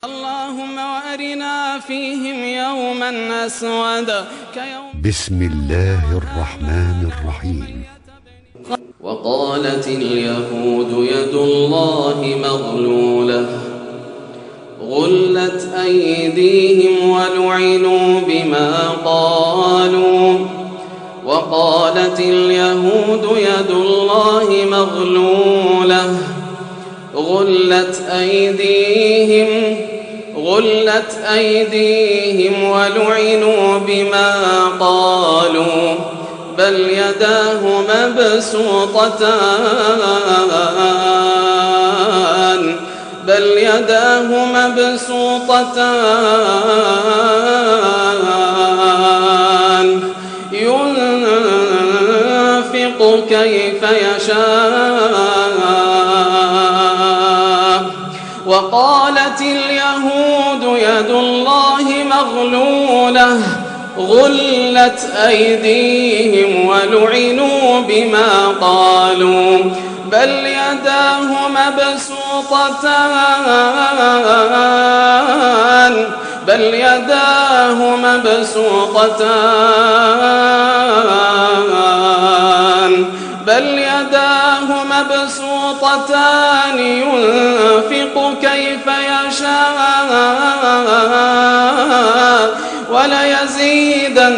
اللهم وأرنا فيهم يوما أسودا بسم الله الرحمن الرحيم. وقالت اليهود يد الله مغلولة غلت أيديهم ولعنوا بما قالوا. وقالت اليهود يد الله مغلولة غلت أيديهم ولعنوا بما قالوا بل يداه مبسوطتان ينفق كيف يشاء. وقالت اليهود يد الله مغلولة غلت أيديهم ولعنوا بما قالوا بل يداه مبسوطتان ينفق كيف يشاء وليزيدن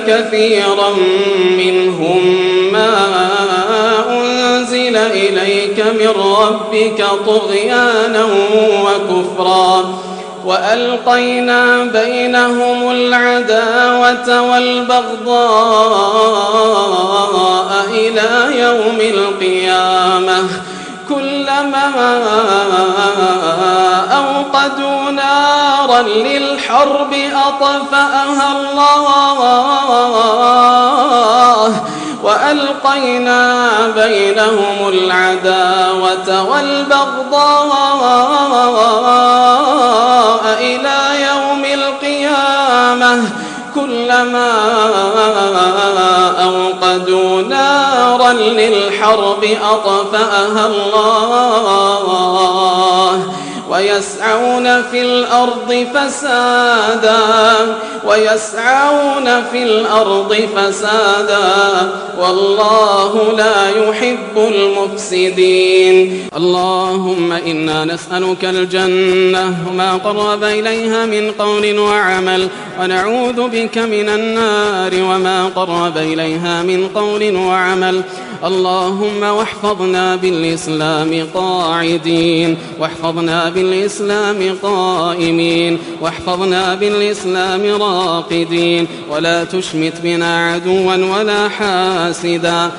كثيرا منهم ما أنزل إليك من ربك طغيانا وكفرا. وألقينا بينهم العداوة والبغضاء إلى يوم القيامة كلما أوقدوا نارا للحرب أطفأها الله. وألقينا بينهم العداوة والبغضاء إلى يوم القيامة كلما أوقدوا نارا للحرب أطفأها الله. ويسعون في الأرض فسادا والله لا يحب المفسدين. اللهم إنا نسألك الجنة وما قرب إليها من قول وعمل ونعوذ بك من النار وما قرب إليها من قول وعمل. اللهم واحفظنا بالإسلام قاعدين واحفظنا بالإسلام قائمين واحفظنا بالإسلام راقدين ولا تشمت بنا عدوا ولا حاسدا.